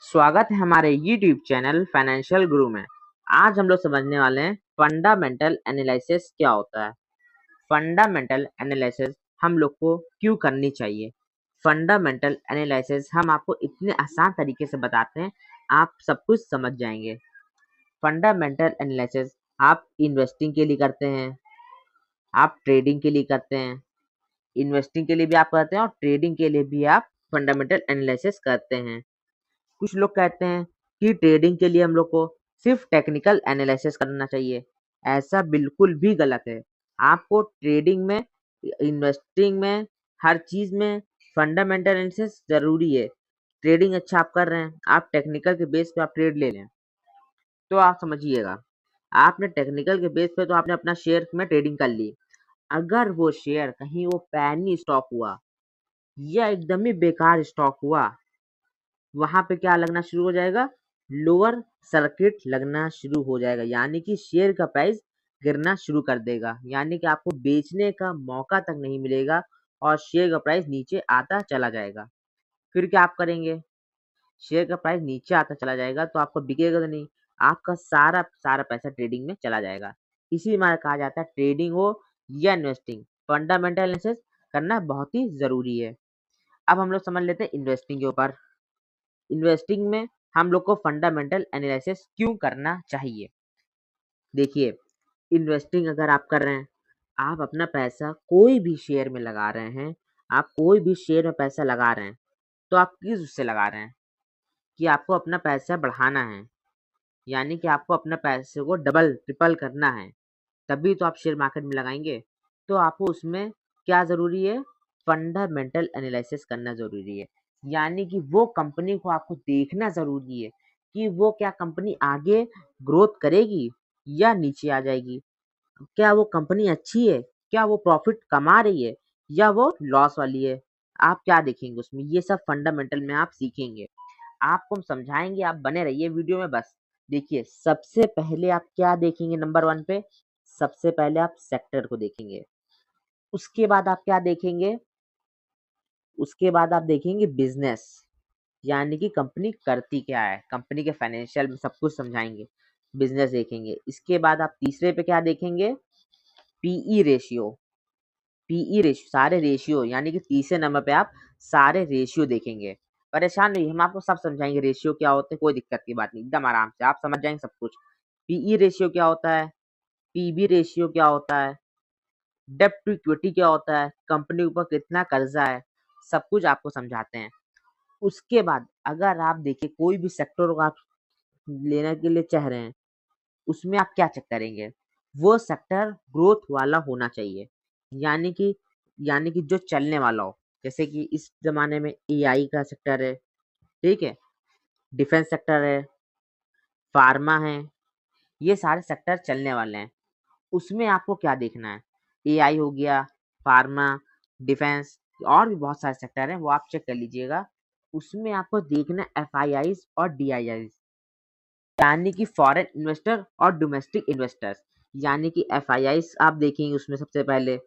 स्वागत है हमारे YouTube चैनल फाइनेंशियल गुरु में। आज हम लोग समझने वाले हैं फंडामेंटल एनालिसिस क्या होता है। फंडामेंटल एनालिसिस हम लोग को क्यों करनी चाहिए। फंडामेंटल एनालिसिस हम आपको इतने आसान तरीके से बताते हैं, आप सब कुछ समझ जाएंगे। फंडामेंटल एनालिसिस आप इन्वेस्टिंग के लिए करते हैं, आप ट्रेडिंग के लिए करते हैं। इन्वेस्टिंग के लिए भी आप करते हैं और ट्रेडिंग के लिए भी आप फंडामेंटल एनालिसिस करते हैं। कुछ लोग कहते हैं कि ट्रेडिंग के लिए हम लोग को सिर्फ टेक्निकल एनालिसिस करना चाहिए। ऐसा बिल्कुल भी गलत है। आपको ट्रेडिंग में, इन्वेस्टिंग में, हर चीज में फंडामेंटल एनालिसिस जरूरी है। ट्रेडिंग अच्छा आप कर रहे हैं, आप टेक्निकल के बेस पे आप ट्रेड ले लें तो आप समझिएगा, आपने टेक्निकल के बेस पे तो आपने अपना शेयर में ट्रेडिंग कर ली। अगर वो शेयर कहीं वो पैनी स्टॉक हुआ या एकदम ही बेकार स्टॉक हुआ, वहां पे क्या लगना शुरू हो जाएगा, लोअर सर्किट लगना शुरू हो जाएगा, यानी कि शेयर का प्राइस गिरना शुरू कर देगा, यानी कि आपको बेचने का मौका तक नहीं मिलेगा और शेयर का प्राइस नीचे आता चला जाएगा। फिर क्या आप करेंगे, शेयर का प्राइस नीचे आता चला जाएगा तो आपको बिकेगा तो नहीं, आपका सारा सारा पैसा ट्रेडिंग में चला जाएगा। इसी मारे कहा जाता है ट्रेडिंग हो या इन्वेस्टिंग, फंडामेंटल एनालिसिस करना बहुत ही जरूरी है। अब हम लोग समझ लेते हैं इन्वेस्टिंग के ऊपर। इन्वेस्टिंग में हम लोग को फंडामेंटल एनालिसिस क्यों करना चाहिए। देखिए, इन्वेस्टिंग अगर आप कर रहे हैं, आप अपना पैसा कोई भी शेयर में लगा रहे हैं, आप कोई भी शेयर में पैसा लगा रहे हैं, तो आप किस उससे लगा रहे हैं कि आपको अपना पैसा बढ़ाना है, यानी कि आपको अपना पैसे को डबल ट्रिपल करना है, तभी तो आप शेयर मार्केट में लगाएंगे। तो आपको उसमें क्या ज़रूरी है, फंडामेंटल एनालिसिस करना ज़रूरी है, यानी कि वो कंपनी को आपको देखना ज़रूरी है कि वो क्या कंपनी आगे ग्रोथ करेगी या नीचे आ जाएगी, क्या वो कंपनी अच्छी है, क्या वो प्रॉफिट कमा रही है या वो लॉस वाली है। आप क्या देखेंगे उसमें, ये सब फंडामेंटल में आप सीखेंगे, आपको हम समझाएंगे, आप बने रहिए वीडियो में। बस देखिए, सबसे पहले आप क्या देखेंगे, नंबर वन पे सबसे पहले आप सेक्टर को देखेंगे। उसके बाद आप क्या देखेंगे, उसके बाद आप देखेंगे बिजनेस, यानी कि कंपनी करती क्या है, कंपनी के फाइनेंशियल में सब कुछ समझाएंगे, बिजनेस देखेंगे। इसके बाद आप तीसरे पे क्या देखेंगे, पीई रेशियो। पीई रेशियो, सारे रेशियो, यानी कि तीसरे नंबर पे आप सारे रेशियो देखेंगे। परेशान नहीं, हम आपको सब समझाएंगे रेशियो क्या होते हैं, कोई दिक्कत की बात नहीं, एकदम आराम से आप समझ जाएंगे सब कुछ। पीई रेशियो क्या होता है, पीबी रेशियो क्या होता है, डेब्ट टू इक्विटी क्या होता है, कंपनी के ऊपर कितना कर्जा है, सब कुछ आपको समझाते हैं। उसके बाद अगर आप देखिए कोई भी सेक्टर को आप लेने के लिए चाह रहे हैं, उसमें आप क्या चेक करेंगे, वो सेक्टर ग्रोथ वाला होना चाहिए, यानी कि यानी कि जो चलने वाला हो। जैसे कि इस जमाने में एआई का सेक्टर है, ठीक है, डिफेंस सेक्टर है, फार्मा है, ये सारे सेक्टर चलने वाले हैं। उसमें आपको क्या देखना है, एआई हो गया, फार्मा, डिफेंस, और भी बहुत सारे सेक्टर हैं, वो आप चेक कर लीजिएगा। उसमें आपको देखना एफआईआईज और डीआईआईज, यानी कि फॉरेन इन्वेस्टर और डोमेस्टिक इन्वेस्टर्स, यानी कि एफआईआईज आप देखेंगे उसमें सबसे पहले,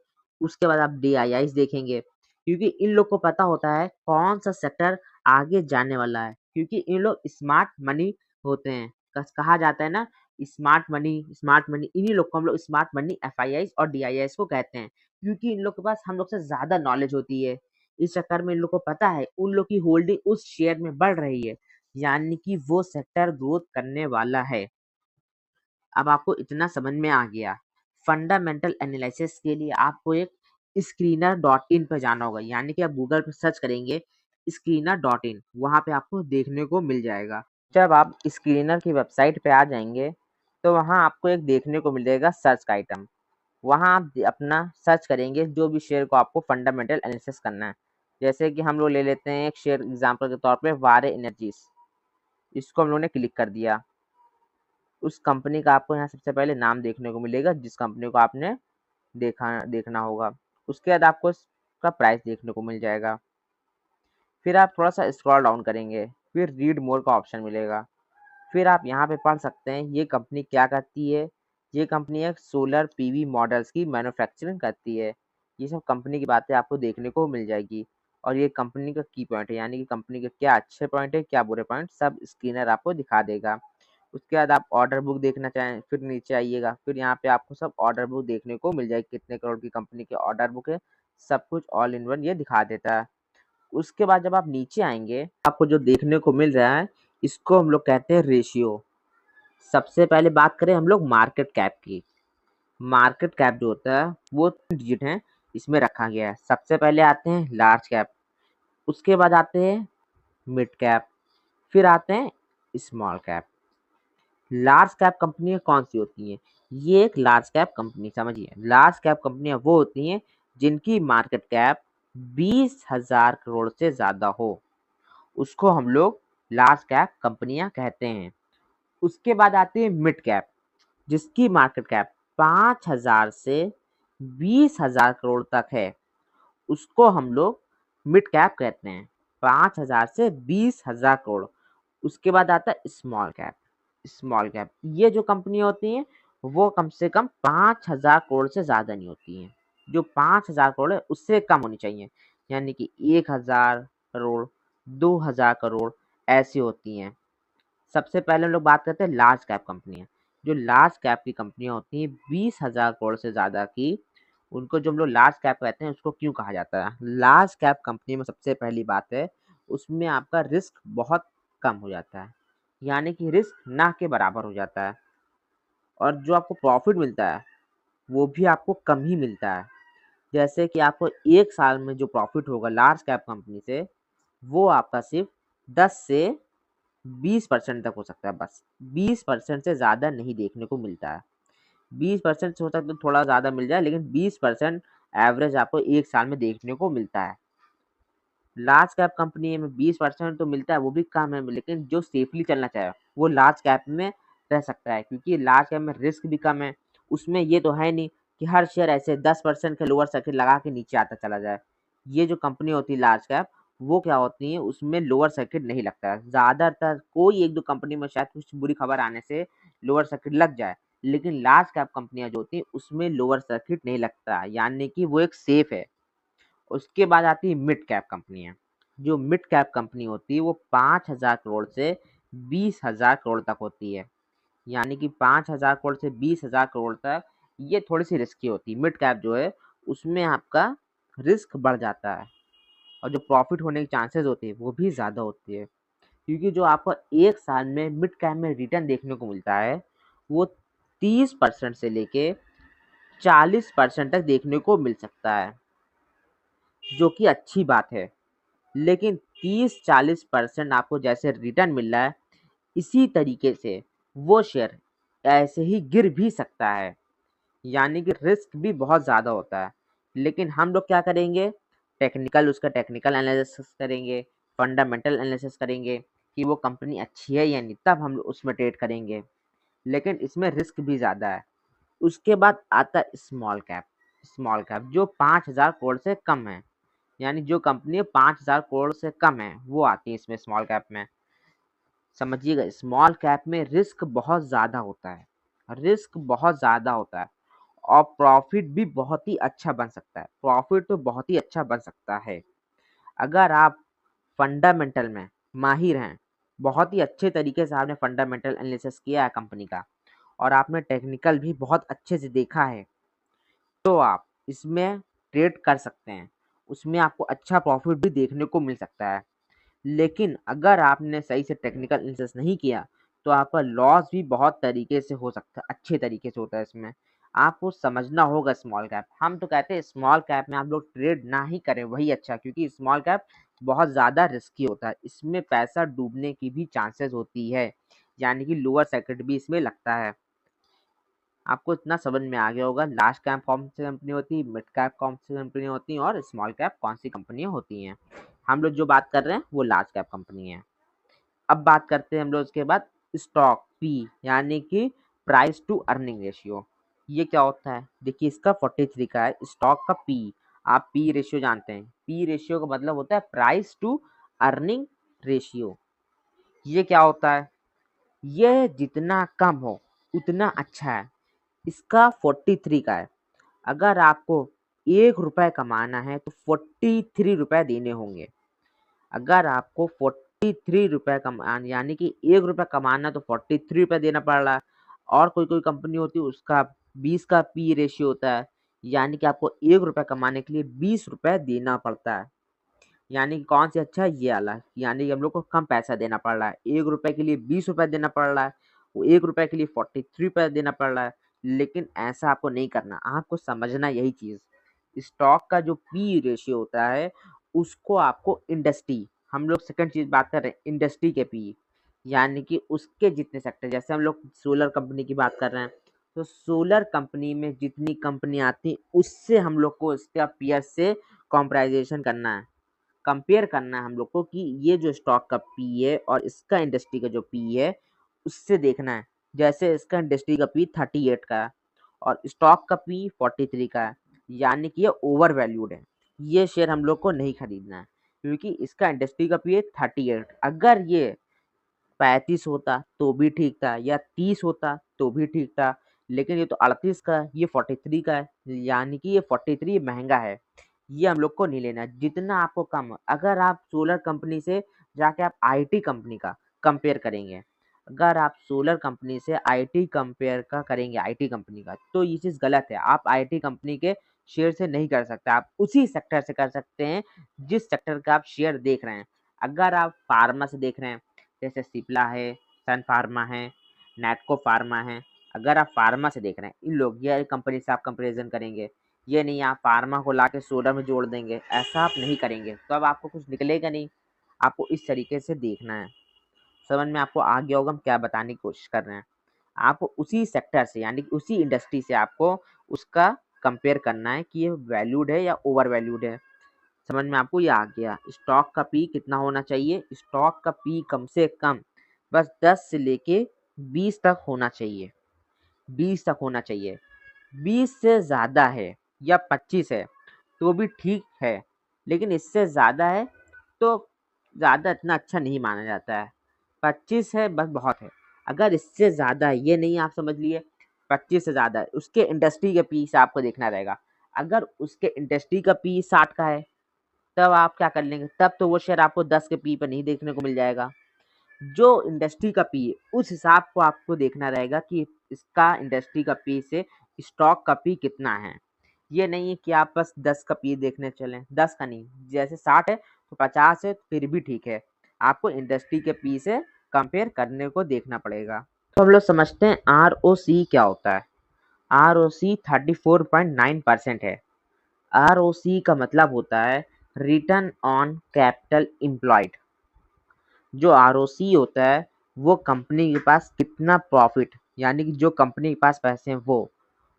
उसके बाद आप डीआईआईज देखेंगे, क्योंकि इन लोग को पता होता है कौन सा सेक्टर आगे जाने वाला है, क्योंकि इन लोग स्मार्ट मनी होते हैं। कहा जाता है ना, स्मार्ट मनी, स्मार्ट मनी, इन्हीं लोग को हम लोग स्मार्ट मनी एफआईआईज और डीआईआईज को कहते हैं, क्योंकि इन लोग के पास हम लोग से ज्यादा नॉलेज होती है। इस चक्कर में इन लोग को पता है उन लोग की होल्डिंग उस शेयर में बढ़ रही है, यानी कि वो सेक्टर ग्रोथ करने वाला है। अब आपको इतना समझ में आ गया। फंडामेंटल एनालिसिस के लिए आपको एक स्क्रीनर डॉट इन पे जाना होगा, यानी कि आप गूगल पे सर्च करेंगे स्क्रीनर डॉट इन, वहाँ पे आपको देखने को मिल जाएगा। जब आप स्क्रीनर की वेबसाइट पे आ जाएंगे तो वहाँ आपको एक देखने को मिलेगा सर्च का आइटम, वहाँ आप अपना सर्च करेंगे जो भी शेयर को आपको फंडामेंटल एनालिसिस करना है। जैसे कि हम लोग ले लेते हैं एक शेयर एग्जांपल के तौर पे वारे एनर्जीज, इसको हम लोगों ने क्लिक कर दिया। उस कंपनी का आपको यहाँ सबसे पहले नाम देखने को मिलेगा जिस कंपनी को आपने देखना होगा। उसके बाद आपको इसका प्राइस देखने को मिल जाएगा। फिर आप थोड़ा सा स्क्रॉल डाउन करेंगे, फिर रीड मोर का ऑप्शन मिलेगा। फिर आप यहाँ पे पढ़ सकते हैं ये कंपनी क्या करती है। ये कंपनी एक सोलर पीवी मॉडल्स की मैन्युफैक्चरिंग करती है। ये सब कंपनी की बातें आपको देखने को मिल जाएगी। और ये कंपनी का की पॉइंट है, यानी कि कंपनी के क्या अच्छे पॉइंट है, क्या बुरे पॉइंट, सब स्क्रीनर आपको दिखा देगा। उसके बाद आप ऑर्डर बुक देखना चाहें, फिर नीचे आइएगा, फिर यहाँ पे आपको सब ऑर्डर बुक देखने को मिल जाएगी, कितने करोड़ की कंपनी के ऑर्डर बुक है, सब कुछ ऑल इन वन ये दिखा देता है। उसके बाद जब आप नीचे आएंगे, आपको जो देखने को मिल रहा है, इसको हम लोग कहते हैं रेशियो। सबसे पहले बात करें हम लोग मार्केट कैप की। मार्केट कैप जो होता है वो 3 डिजिट है, इसमें रखा गया है। सबसे पहले आते हैं लार्ज कैप, उसके बाद आते हैं मिड कैप, फिर आते हैं स्मॉल कैप। लार्ज कैप कंपनियां कौन सी होती हैं? ये एक लार्ज कैप कंपनी समझिए, लार्ज कैप कंपनियां वो होती हैं जिनकी मार्केट कैप 20,000 करोड़ से ज़्यादा हो, उसको हम लोग लार्ज कैप कंपनियां कहते हैं। उसके बाद आती है मिड कैप, जिसकी मार्केट कैप 5,000 से 20,000 करोड़ तक है, उसको हम लोग मिड कैप कहते हैं, 5,000 से 20,000 करोड़। उसके बाद आता है स्मॉल कैप। स्मॉल कैप ये जो कंपनी होती हैं वो कम से कम 5,000 करोड़ से ज़्यादा नहीं होती हैं, जो 5,000 करोड़ है उससे कम होनी चाहिए, यानी कि 1,000 करोड़, 2,000 करोड़ ऐसी होती हैं। सबसे पहले हम लोग बात करते हैं लार्ज कैप कंपनियां। जो लार्ज कैप की कंपनियां होती हैं 20,000 करोड़ से ज़्यादा की, उनको जो हम लोग लार्ज कैप कहते हैं, उसको क्यों कहा जाता है? लार्ज कैप कंपनी में सबसे पहली बात है, उसमें आपका रिस्क बहुत कम हो जाता है, यानी कि रिस्क ना के बराबर हो जाता है, और जो आपको प्रॉफिट मिलता है वो भी आपको कम ही मिलता है। जैसे कि आपको एक साल में जो प्रॉफिट होगा लार्ज कैप कंपनी से, वो आपका सिर्फ 10 से 20% तक हो सकता है, बस 20% से ज़्यादा नहीं देखने को मिलता है। 20% से हो सकता है थोड़ा ज़्यादा मिल जाए, लेकिन 20% एवरेज आपको एक साल में देखने को मिलता है। लार्ज कैप कंपनी में 20% तो मिलता है, वो भी कम है, लेकिन जो सेफली चलना चाहे वो लार्ज कैप में रह सकता है, क्योंकि लार्ज कैप में रिस्क भी कम है। उसमें ये तो है नहीं कि हर शेयर ऐसे 10% के लोअर सर्किट लगा के नीचे आता चला जाए। ये जो कंपनी होती है लार्ज कैप, वो क्या होती है, उसमें लोअर सर्किट नहीं लगता है। ज़्यादातर कोई एक दो कंपनी में शायद कुछ बुरी खबर आने से लोअर सर्किट लग जाए, लेकिन लार्ज कैप कंपनियां जो होती हैं उसमें लोअर सर्किट नहीं लगता, यानी कि वो एक सेफ है। उसके बाद आती है मिड कैप कंपनियां। जो मिड कैप कंपनी होती है वो 5,000 करोड़ से 20,000 करोड़ तक होती है, यानी कि 5,000 करोड़ से 20,000 करोड़ तक ये थोड़ी सी रिस्की होती है। मिड कैप जो है उसमें आपका रिस्क बढ़ जाता है, और जो प्रॉफिट होने की चांसेस होती है वो भी ज़्यादा होती है, क्योंकि जो आपको एक साल में मिड कैप में रिटर्न देखने को मिलता है वो 30% से लेके 40% तक देखने को मिल सकता है, जो कि अच्छी बात है। लेकिन 30-40% आपको जैसे रिटर्न मिल रहा है, इसी तरीके से वो शेयर ऐसे ही गिर भी सकता है, यानी कि रिस्क भी बहुत ज़्यादा होता है। लेकिन हम लोग क्या करेंगे, उसका टेक्निकल एनालिसिस करेंगे, फंडामेंटल एनालिसिस करेंगे कि वो कंपनी अच्छी है या नहीं, तब हम लोग उसमें ट्रेड करेंगे, लेकिन इसमें रिस्क भी ज़्यादा है। उसके बाद आता है स्मॉल कैप। स्मॉल कैप जो 5,000 करोड़ से कम है, यानी जो कंपनी 5,000 करोड़ से कम है वो आती है इसमें स्मॉल कैप में। समझिएगा, स्मॉल कैप में रिस्क बहुत ज़्यादा होता है, रिस्क बहुत ज़्यादा होता है, और प्रॉफिट भी बहुत ही अच्छा बन सकता है। प्रॉफिट तो बहुत ही अच्छा बन सकता है अगर आप फंडामेंटल में माहिर हैं, बहुत ही अच्छे तरीके से आपने फंडामेंटल एनालिसिस किया है कंपनी का, और आपने टेक्निकल भी बहुत अच्छे से देखा है, तो आप इसमें ट्रेड कर सकते हैं। उसमें आपको अच्छा प्रॉफिट भी देखने को मिल सकता है। लेकिन अगर आपने सही से टेक्निकल एनालिसिस नहीं किया, तो आपका लॉस भी बहुत तरीके से हो सकता है, अच्छे तरीके से होता है इसमें। आपको समझना होगा स्मॉल कैप। हम तो कहते हैं स्मॉल कैप में आप लोग ट्रेड ना ही करें, वही अच्छा, क्योंकि स्मॉल कैप बहुत ज़्यादा रिस्की होता है। इसमें पैसा डूबने की भी चांसेस होती है, यानी कि लोअर सर्किट भी इसमें लगता है। आपको इतना समझ में आ गया होगा लार्ज कैप कौन सी कंपनी होती है, मिड कैप कौन सी कंपनी होती है, और स्मॉल कैप कौन सी कंपनियां होती हैं। हम लोग जो बात कर रहे हैं वो लार्ज कैप कंपनी है। अब बात करते हैं हम लोग उसके बाद स्टॉक पी, यानी कि प्राइस टू अर्निंग रेशियो। ये क्या होता है? देखिए, इसका 43 का है स्टॉक का पी। आप पी रेशियो जानते हैं, पी रेशियो का मतलब होता है प्राइस टू अर्निंग रेशियो। ये क्या होता है? यह जितना कम हो उतना अच्छा है। इसका 43 का है। अगर आपको ₹1 कमाना है तो ₹43 देने होंगे। अगर आपको ₹43 यानी कि ₹1 कमाना तो ₹43 देना पड़ रहा है। और कोई-कोई कंपनी होती है उसका 20 का पी रेशियो होता है, यानी कि आपको ₹1 कमाने के लिए ₹20 देना पड़ता है। यानी कि कौन सी अच्छा है ये वाला, यानी कि हम लोग को कम पैसा देना पड़ रहा है। ₹1 के लिए ₹20 देना पड़ रहा है, वो ₹1 के लिए ₹43 देना पड़ रहा है। लेकिन ऐसा आपको नहीं करना, आपको समझना यही चीज़। स्टॉक का जो पी रेशियो होता है, उसको आपको इंडस्ट्री, हम लोग सेकंड चीज़ बात कर रहे हैं इंडस्ट्री के पी, यानी कि उसके जितने सेक्टर, जैसे हम लोग सोलर कंपनी की बात कर रहे हैं, तो सोलर कंपनी में जितनी कंपनी आती, उससे हम लोग को इसका पीयर से कंपैरिज़न करना है। कंपेयर करना है हम लोग को कि ये जो स्टॉक का पी है और इसका इंडस्ट्री का जो पी है, उससे देखना है। जैसे इसका इंडस्ट्री का पी 38 का है और स्टॉक का पी 43 का है, यानी कि ये ओवर वैल्यूड है। ये शेयर हम लोग को नहीं खरीदना है, क्योंकि इसका इंडस्ट्री का पी है 38। अगर ये 35 होता तो भी ठीक था, या 30 होता तो भी ठीक था, लेकिन ये तो 38 का है, ये 43 का है, यानी कि ये 43 महँगा है। ये हम लोग को नहीं लेना है, जितना आपको कम, अगर आप सोलर कंपनी से जाके आप आईटी कंपनी का कंपेयर करेंगे, अगर आप सोलर कंपनी से आईटी कंपेयर का करेंगे आईटी कंपनी का, तो ये चीज़ गलत है। आप आईटी कंपनी के शेयर से नहीं कर सकते, आप उसी सेक्टर से कर सकते हैं, जिस सेक्टर का आप शेयर देख रहे हैं। अगर आप फार्मा से देख रहे हैं, जैसे सिप्ला है, सन फार्मा है, नैटको फार्मा है, अगर आप फार्मा से देख रहे हैं, इन लोग ये कंपनी से आप कंपैरिज़न करेंगे। ये नहीं आप फार्मा को लाके सोलर में जोड़ देंगे, ऐसा आप नहीं करेंगे, तो अब आपको कुछ निकलेगा नहीं। आपको इस तरीके से देखना है। समझ में आपको आ गया होगा हम क्या बताने की कोशिश कर रहे हैं। आपको उसी सेक्टर से, यानी कि उसी इंडस्ट्री से आपको उसका कंपेयर करना है कि ये वैल्यूड है या ओवर वैल्यूड है। समझ में आपको ये आ गया। स्टॉक का पी कितना होना चाहिए? स्टॉक का पी कम से कम बस 10 से लेके 20 तक होना चाहिए, 20 तक होना चाहिए। 20 से ज़्यादा है या 25 है तो भी ठीक है, लेकिन इससे ज़्यादा है तो ज़्यादा इतना अच्छा नहीं माना जाता है। 25 है बस बहुत है। अगर इससे ज़्यादा है, ये नहीं आप समझ लिए 25 से ज़्यादा है, उसके इंडस्ट्री के पी से आपको देखना रहेगा। अगर उसके इंडस्ट्री का पी 60 का है, तब आप क्या कर लेंगे? तब तो वो शेयर आपको 10 के पी पे नहीं देखने को मिल जाएगा। जो इंडस्ट्री का पी है, उस हिसाब को आपको देखना रहेगा कि इसका इंडस्ट्री का पी से स्टॉक का पी कितना है। ये नहीं है कि आप बस 10 का पी देखने चलें, 10 का नहीं, जैसे 60 है तो 50 है फिर भी ठीक है। आपको इंडस्ट्री के पी से कंपेयर करने को देखना पड़ेगा। तो हम लोग समझते हैं आरओसी क्या होता है। आरओसी 34.9% है। आरओसी का मतलब होता है रिटर्न ऑन कैपिटल एम्प्लॉयड। जो आरओसी होता है वो कंपनी के पास कितना प्रॉफिट, यानी कि जो कंपनी के पास पैसे हैं वो,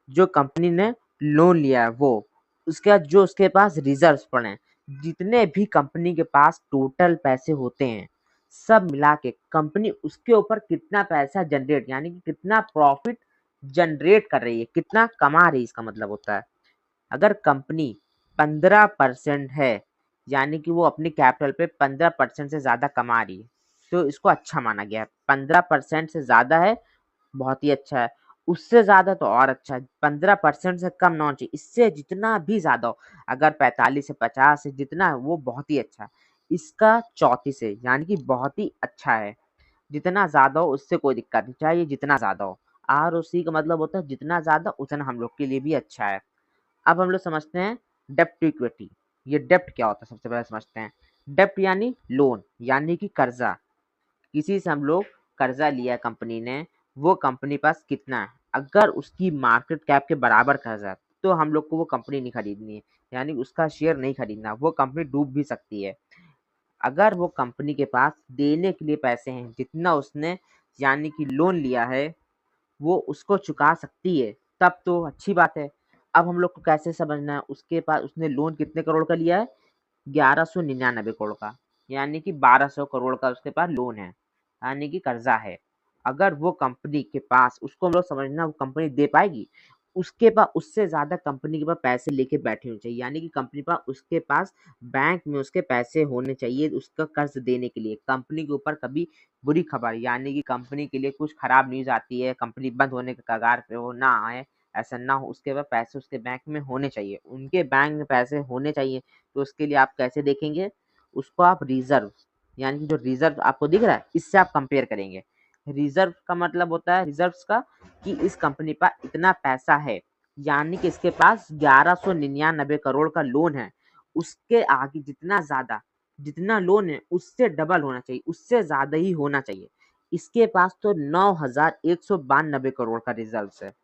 जो कंपनी ने लोन लिया है वो, उसके बाद जो उसके पास रिजर्व्स पड़े हैं, जितने भी कंपनी के पास टोटल पैसे होते हैं, सब मिला के कंपनी उसके ऊपर कितना पैसा जनरेट, यानी कि कितना प्रॉफिट जनरेट कर रही है, कितना कमा रही है, इसका मतलब होता है। अगर कंपनी 15% है, यानी कि वो अपनी कैपिटल पे 15% से ज़्यादा कमा रही है, तो इसको अच्छा माना गया है। 15% से ज़्यादा है, बहुत ही अच्छा है। उससे ज़्यादा तो और अच्छा है, 15% से कम ना होना चाहिए। इससे जितना भी ज़्यादा हो, अगर 45 से 50 है, जितना है वो बहुत ही अच्छा है। इसका 34 है, यानी कि बहुत ही अच्छा है। जितना ज़्यादा हो उससे कोई दिक्कत नहीं, चाहे ये जितना ज़्यादा हो। आरओसी का मतलब होता है जितना ज़्यादा उतना हम लोग के लिए भी अच्छा है। अब हम लोग समझते हैं डेब्ट टू इक्विटी। ये डेब्ट क्या होता है सबसे पहले समझते हैं। डेब्ट यानी लोन, यानी कि कर्जा। किसी से हम लोग कर्जा लिया कंपनी ने, वो कंपनी पास कितना है, अगर उसकी मार्केट कैप के बराबर कर्जा है तो हम लोग को वो कंपनी नहीं खरीदनी है, यानी उसका शेयर नहीं खरीदना, वो कंपनी डूब भी सकती है। अगर वो कंपनी के पास देने के लिए पैसे हैं, जितना उसने यानी कि लोन लिया है वो उसको चुका सकती है, तब तो अच्छी बात है। अब हम लोग को कैसे समझना है, उसके पास उसने लोन कितने करोड़ का लिया है? 1199 करोड़ का, यानी कि 1200 करोड़ का उसके पास लोन है, यानी कि कर्जा है। अगर वो कंपनी के पास, उसको हम लोग समझना वो कंपनी दे पाएगी, उसके पास उससे ज़्यादा कंपनी के पास पैसे लेके बैठे होने चाहिए, यानी कि कंपनी पास उसके पास बैंक में उसके पैसे होने चाहिए उसका कर्ज देने के लिए। कंपनी के ऊपर कभी बुरी खबर, यानी कि कंपनी के लिए कुछ खराब न्यूज़ आती है, कंपनी बंद होने के कगार पे हो, ना आए, ऐसा ना हो, उसके पास पैसे उसके बैंक में होने चाहिए, उनके बैंक में पैसे होने चाहिए। तो उसके लिए आप कैसे देखेंगे, उसको आप रिजर्व, यानी कि जो रिजर्व आपको दिख रहा है इससे आप कंपेयर करेंगे। रिजर्व का मतलब होता है रिजर्व्स का कि इस कंपनी पर इतना पैसा है, यानी कि इसके पास 1199 करोड़ का लोन है। उसके आगे जितना लोन है उससे डबल होना चाहिए, उससे ज्यादा ही होना चाहिए। इसके पास तो 9192 करोड़ का रिजर्व है,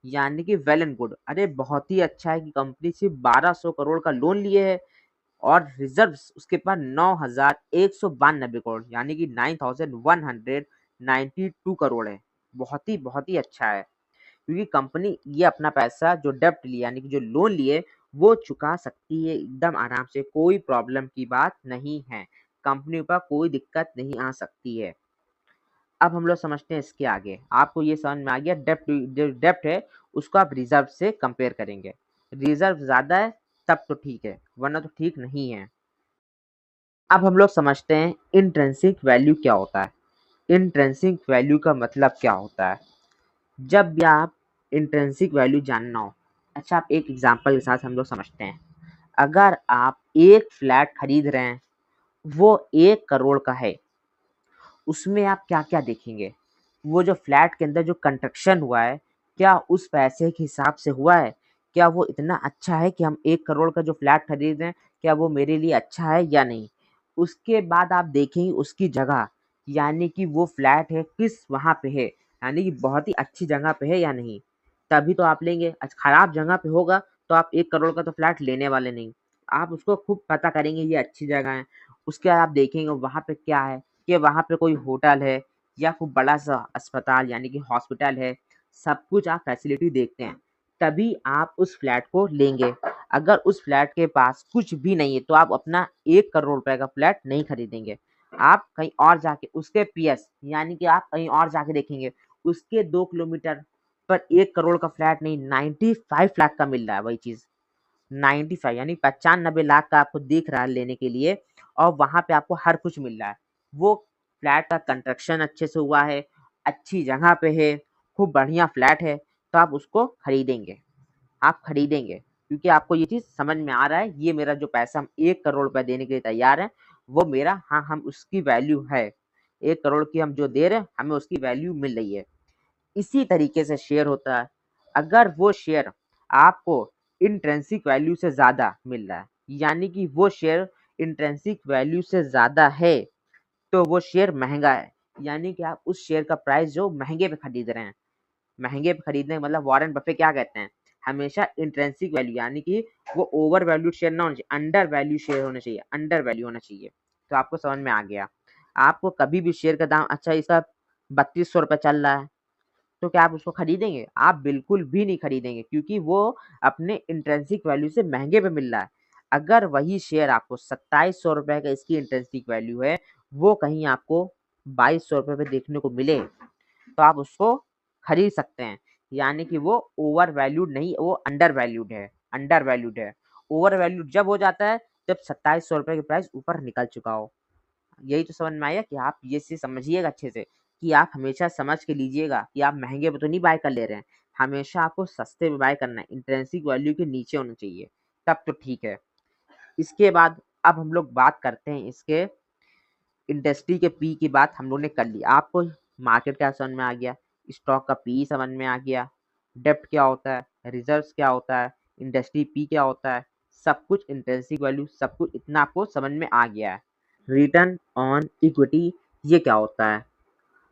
यानी कि वेल एंड गुड। अरे बहुत ही अच्छा है कि कंपनी सिर्फ 1200 करोड़ का लोन लिए है और रिजर्व्स उसके पास 9192 करोड़, यानी कि 9192 करोड़ है। बहुत ही अच्छा है, क्योंकि कंपनी ये अपना पैसा जो डेब्ट लिया, यानी कि जो लोन लिए, वो चुका सकती है एकदम आराम से, कोई प्रॉब्लम की बात नहीं है, कंपनी पर कोई दिक्कत नहीं आ सकती है। अब हम लोग समझते हैं इसके आगे, आपको ये समझ में आ गया डेप्ट, जो डेप्ट है उसको आप रिजर्व से कंपेयर करेंगे। रिजर्व ज्यादा है तब तो ठीक है, वरना तो ठीक नहीं है। अब हम लोग समझते हैं इंट्रिंसिक वैल्यू क्या होता है। इंट्रिंसिक वैल्यू का मतलब क्या होता है, जब भी आप इंट्रिंसिक वैल्यू जानना हो। अच्छा, आप एक एग्जांपल के साथ हम लोग समझते हैं। अगर आप एक फ्लैट खरीद रहे हैं, वो 1 करोड़ का है, उसमें आप क्या-क्या देखेंगे? वो जो फ्लैट के अंदर जो कंस्ट्रक्शन हुआ है, क्या उस पैसे के हिसाब से हुआ है? क्या वो इतना अच्छा है कि हम 1 करोड़ का जो फ्लैट खरीद रहे हैं, क्या वो मेरे लिए अच्छा है या नहीं? उसके बाद आप देखेंगे उसकी जगह, यानी कि वो फ्लैट है किस वहाँ पे है, यानी कि बहुत ही अच्छी जगह पे है या नहीं? तभी तो आप लेंगे। खराब जगह पे होगा तो आप 1 करोड़ का तो फ्लैट लेने वाले नहीं। आप उसको खूब पता करेंगे ये अच्छी जगह है। उसके बाद आप देखेंगे वहाँ पे क्या है, कि वहाँ पे कोई होटल है या खूब बड़ा-सा अस्पताल यानी कि हॉस्पिटल है, सब कुछ आप फैसिलिटी देखते हैं, तभी आप उस फ्लैट को लेंगे। अगर उस फ्लैट के पास कुछ भी नहीं है, तो आप अपना 1 करोड़ रुपए का फ्लैट नहीं खरीदेंगे। आप कहीं और जाके उसके पीएस, यानी कि आप कहीं और जाके देखेंगे, उसके 2 किलोमीटर पर 1 करोड़ का फ्लैट नहीं, 95 लाख का मिल रहा है वही चीज़। 95 यानी 95 लाख का आपको दिख रहा है लेने के लिए, और वहाँ पे आपको हर कुछ मिल रहा है। वो फ्लैट का कंस्ट्रक्शन अच्छे से हुआ है, अच्छी जगह पे है, खूब बढ़िया फ्लैट है, तो आप उसको खरीदेंगे। आप खरीदेंगे क्योंकि आपको ये चीज़ समझ में आ रहा है, ये मेरा जो पैसा हम 1 करोड़ रुपए देने के लिए तैयार हैं, वो मेरा, हाँ, हम उसकी वैल्यू है। 1 करोड़ की हम जो दे रहे हैं, हमें उसकी वैल्यू मिल रही है। इसी तरीके से शेयर होता है। अगर वो शेयर आपको इंट्रिंसिक वैल्यू से ज़्यादा मिल रहा है, यानी कि वो शेयर इंट्रिंसिक वैल्यू से ज़्यादा है, तो वो शेयर महँगा है, यानी कि आप उस शेयर का प्राइस जो महँगे पे खरीद रहे हैं। महँगे पे खरीदने का मतलब वॉरेन बफे क्या कहते हैं, हमेशा इंट्रिंसिक वैल्यू, यानी कि वो ओवर वैल्यूड शेयर ना होना चाहिए, अंडर वैल्यू शेयर होना चाहिए, अंडर वैल्यू होना चाहिए। तो आपको समझ में आ गया। आपको कभी भी शेयर का दाम, अच्छा इसका 3200 रुपए चल रहा है, तो क्या आप उसको खरीदेंगे? आप बिल्कुल भी नहीं खरीदेंगे, क्योंकि वो अपने इंट्रिंसिक वैल्यू से महँगे पे मिल रहा है। अगर वही शेयर आपको 2700 रुपए का इसकी इंट्रिंसिक वैल्यू है, वो कहीं आपको 2200 रुपए पे देखने को मिले, तो आप उसको खरीद सकते हैं। यानी कि वो ओवर वैल्यूड नहीं, वो अंडर वैल्यूड है, अंडर वैल्यूड है। ओवर वैल्यूड जब हो जाता है, जब 2700 रुपए की प्राइस ऊपर निकल चुका हो। यही तो समझ में आया कि आप ये चीज़ समझिएगा अच्छे से, कि आप हमेशा समझ के लीजिएगा कि आप महँगे पे तो नहीं बाय कर ले रहे हैं, हमेशा आपको सस्ते में बाय करना है, इंट्रिंसिक वैल्यू के नीचे होना चाहिए, तब तो ठीक है। इसके बाद अब हम लोग बात करते हैं इसके इंडस्ट्री के पी की बात हम लोग ने कर ली। आपको मार्केट क्या समझ में आ गया, स्टॉक का पी समझ में आ गया, डेब्ट क्या होता है, रिजर्व्स क्या होता है, इंडस्ट्री पी क्या होता है, सब कुछ इंट्रिंसिक वैल्यू, सब कुछ इतना आपको समझ में आ गया है। रिटर्न ऑन इक्विटी ये क्या होता है?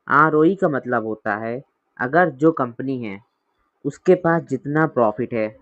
आरओई का मतलब होता है, अगर जो कंपनी है उसके पास जितना प्रॉफिट है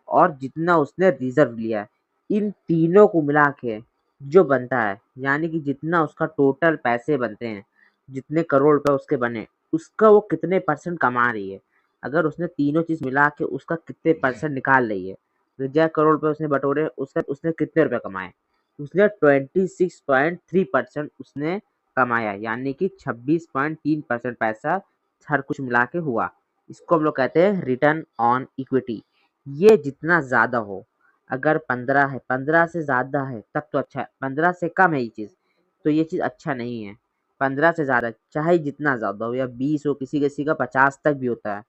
और जितना उसने रिजर्व लिया है, इन तीनों को मिला के जो बनता है, यानी कि जितना उसका टोटल पैसे बनते हैं, जितने करोड़ रुपए उसके बने, उसका वो कितने परसेंट कमा रही है। अगर उसने तीनों चीज़ मिला के उसका कितने परसेंट निकाल रही है, तो 10 करोड़ रुपए उसने बटोरे, उसका उसने कितने रुपए कमाए, उसने 26.3% उसने कमाया, यानी कि 26.3% पैसा हर कुछ मिला के हुआ। इसको हम लोग कहते हैं रिटर्न ऑन इक्विटी। ये जितना ज़्यादा हो, अगर 15 है, 15 से ज़्यादा है तब तो अच्छा है, 15 से कम है ये चीज़, तो ये चीज़ अच्छा नहीं है। 15 से ज़्यादा चाहे जितना ज़्यादा हो, या 20 हो, किसी-किसी का 50 तक भी होता है।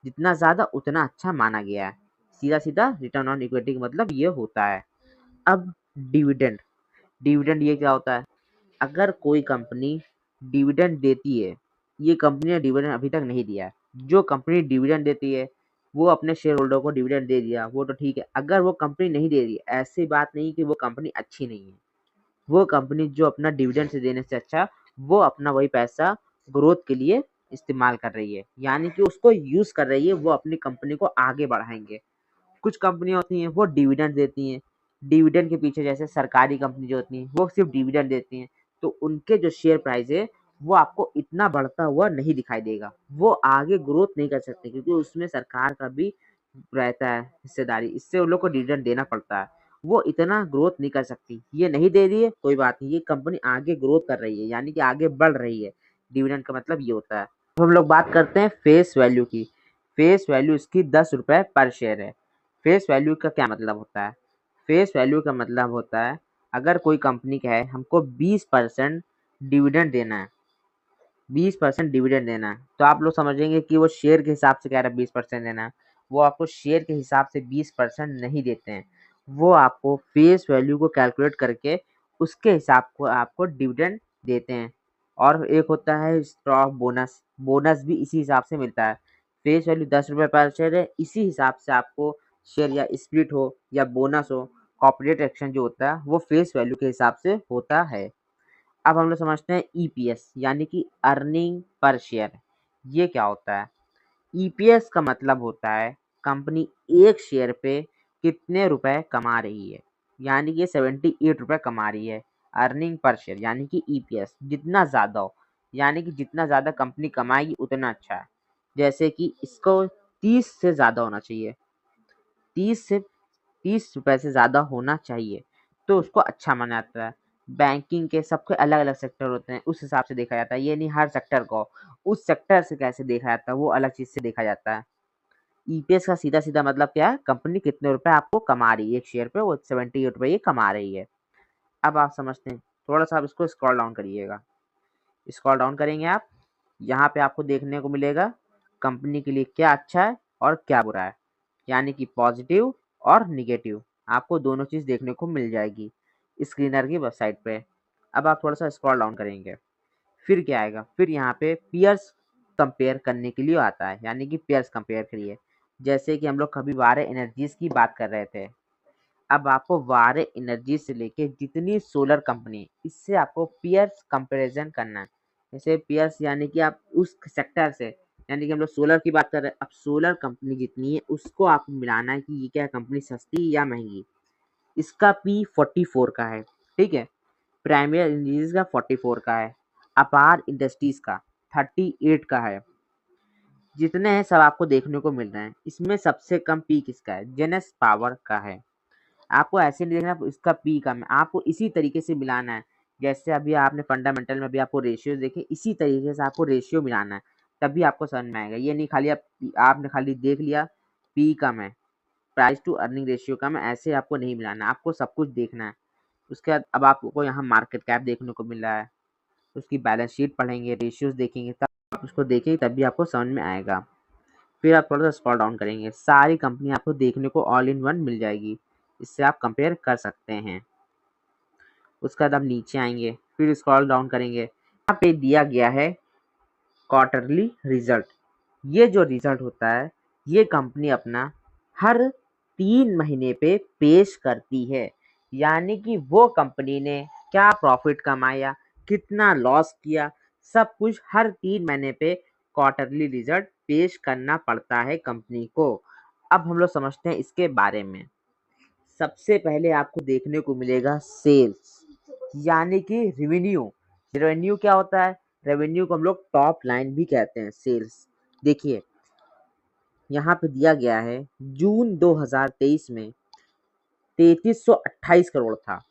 जितना ज़्यादा उतना अच्छा माना गया है। सीधा सीधा रिटर्न ऑन इक्विटी का मतलब ये होता है। अब डिविडेंड, डिविडेंड ये क्या होता है? अगर कोई कंपनी डिविडेंड देती है, ये कंपनी ने डिविडेंड अभी तक नहीं दिया है, जो कंपनी डिविडेंड देती है वो अपने शेयर होल्डर को डिविडेंड दे दिया, वो तो ठीक है। अगर वो कंपनी नहीं दे रही, ऐसी बात नहीं कि वो कंपनी अच्छी नहीं है, वो कंपनी जो अपना डिविडेंड से देने से अच्छा वो अपना वही पैसा ग्रोथ के लिए इस्तेमाल कर रही है, यानी कि उसको यूज कर रही है, वो अपनी कंपनी को आगे बढ़ाएंगे। कुछ कंपनियां होती हैं वो डिविडेंड देती हैं, डिविडेंड के पीछे जैसे सरकारी कंपनी जो होती हैं वो सिर्फ डिविडेंड देती हैं, तो उनके जो शेयर प्राइस है वो आपको इतना बढ़ता हुआ नहीं दिखाई देगा, वो आगे ग्रोथ नहीं कर सकते क्योंकि उसमें सरकार का भी रहता है हिस्सेदारी, इससे उन लोग को डिविडेंड देना पड़ता है, वो इतना ग्रोथ नहीं कर सकती। ये नहीं दे रही है कोई बात नहीं, ये कंपनी आगे ग्रोथ कर रही है यानी कि आगे बढ़ रही है, डिविडेंड का मतलब ये होता है। अब हम लोग बात करते हैं फेस वैल्यू की। फेस वैल्यू इसकी 10 रुपये पर शेयर है। फेस वैल्यू का क्या मतलब होता है? फेस वैल्यू का मतलब होता है अगर कोई कंपनी का है हमको 20% डिविडेंड देना है, 20% डिविडेंड देना है, तो आप लोग समझेंगे कि वो शेयर के हिसाब से कह रहा है 20% देना है। वो आपको शेयर के हिसाब से 20% नहीं देते हैं, वो आपको फेस वैल्यू को कैलकुलेट करके उसके हिसाब को आपको डिविडेंड देते हैं। और एक होता है स्टॉक बोनस, बोनस भी इसी हिसाब से मिलता है। फेस वैल्यू 10 रुपये पर शेयर है, इसी हिसाब से आपको शेयर या स्प्लिट हो या बोनस हो, कॉर्पोरेट एक्शन जो होता है वो फेस वैल्यू के हिसाब से होता है। अब हम लोग समझते हैं ईपीएस यानी कि अर्निंग पर शेयर, ये क्या होता है? ईपीएस का मतलब होता है कंपनी एक शेयर पे कितने रुपए कमा रही है, यानी कि 78 रुपये कमा रही है। अर्निंग पर शेयर यानी कि ईपीएस जितना ज़्यादा हो, यानी कि जितना ज़्यादा कंपनी कमाएगी उतना अच्छा है। जैसे कि इसको 30 से ज़्यादा होना चाहिए, 30 रुपए से ज़्यादा होना चाहिए तो उसको अच्छा माना जाता है। बैंकिंग के सबके अलग अलग सेक्टर होते हैं, उस हिसाब से देखा जाता है, ये नहीं हर सेक्टर को उस सेक्टर से कैसे देखा जाता है वो अलग चीज़ से देखा जाता है। ईपीएस का सीधा सीधा मतलब क्या है? कंपनी कितने रुपए आपको कमा रही है, एक शेयर पे वो 78 रुपये ये कमा रही है। अब आप समझते हैं, थोड़ा सा आप इसको स्क्रॉल डाउन करिएगा। स्क्रॉल डाउन करेंगे आप, यहाँ पे आपको देखने को मिलेगा कंपनी के लिए क्या अच्छा है और क्या बुरा है, यानी कि पॉजिटिव और निगेटिव, आपको दोनों चीज़ देखने को मिल जाएगी स्क्रीनर की वेबसाइट पे। अब आप थोड़ा सा स्क्रॉल डाउन करेंगे, फिर क्या आएगा? फिर यहाँ पे पियर्स कंपेयर करने के लिए आता है, यानी कि पियर्स कंपेयर करिए। जैसे कि हम लोग कभी वारे एनर्जीज की बात कर रहे थे, अब आपको वारे एनर्जी से लेके जितनी सोलर कंपनी, इससे आपको पियर्स कंपैरिजन करना है। जैसे पियर्स यानी कि आप उस सेक्टर से, यानी कि हम लोग सोलर की बात कर रहे हैं, अब सोलर कंपनी जितनी है उसको आपको मिलाना है कि ये क्या कंपनी सस्ती या महंगी। इसका पी 44 का है, ठीक है। प्राइमरी इंडस्ट्रीज का 44 का है, अपार इंडस्ट्रीज का 38 का है। जितने हैं सब आपको देखने को मिल रहे हैं। इसमें सबसे कम पी किसका है? जेनेस पावर का है। आपको ऐसे नहीं देखना इसका पी कम है, आपको इसी तरीके से मिलाना है। जैसे अभी आपने फंडामेंटल में भी आपको रेशियो देखे, इसी तरीके से आपको रेशियो मिलाना है, तभी आपको समझ में आएगा। ये नहीं खाली आपने खाली देख लिया पी कम है, प्राइस टू अर्निंग रेशियो कम है, ऐसे आपको नहीं मिलाना, आपको सब कुछ देखना है। उसके बाद अब आपको यहाँ मार्केट कैप देखने को मिल रहा है, उसकी बैलेंस शीट पढ़ेंगे, रेशियोज देखेंगे, तब आप उसको देखेंगे तभी आपको समझ में आएगा। फिर आप थोड़ा सा स्क्रॉल डाउन करेंगे, सारी कंपनी आपको देखने को ऑल इन वन मिल जाएगी, इससे आप कंपेयर कर सकते हैं। उसके बाद आप नीचे आएंगे, फिर स्क्रॉल डाउन करेंगे, यहाँ पे दिया गया है क्वार्टरली रिजल्ट। ये जो रिजल्ट होता है ये कंपनी अपना हर 3 महीने पे पेश करती है, यानी कि वो कंपनी ने क्या प्रॉफिट कमाया, कितना लॉस किया, सब कुछ हर 3 महीने पे क्वार्टरली रिजल्ट पेश करना पड़ता है कंपनी को। अब हम लोग समझते हैं इसके बारे में। सबसे पहले आपको देखने को मिलेगा सेल्स, यानी कि रेवेन्यू। रेवेन्यू क्या होता है? रेवेन्यू को हम लोग टॉप लाइन भी कहते हैं, सेल्स। देखिए यहाँ पे दिया गया है जून 2023 में 3328 करोड़ था,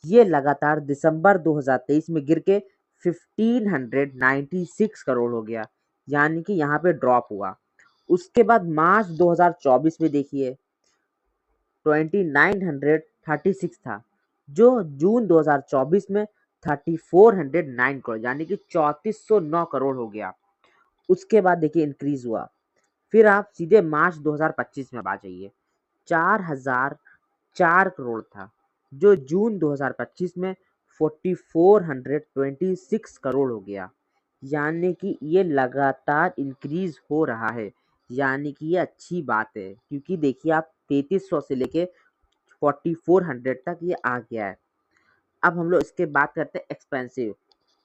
ये लगातार दिसंबर 2023 में गिर के 1596 करोड़ हो गया, यानी कि यहाँ पे ड्रॉप हुआ। उसके बाद मार्च 2024 में देखिए 2936 था, जो जून 2024 में 3409 करोड़ यानी कि 3409 करोड़ हो गया। उसके बाद देखिए इंक्रीज हुआ, फिर आप सीधे मार्च 2025 में आ जाइए, 4004 करोड़ था, जो जून 2025 में 4426 करोड़ हो गया। यानी कि ये लगातार इंक्रीज हो रहा है, यानी कि ये अच्छी बात है, क्योंकि देखिए आप 3300 से लेके 4400 तक ये आ गया है। अब हम लोग इसके बात करते हैं एक्सपेंसिव।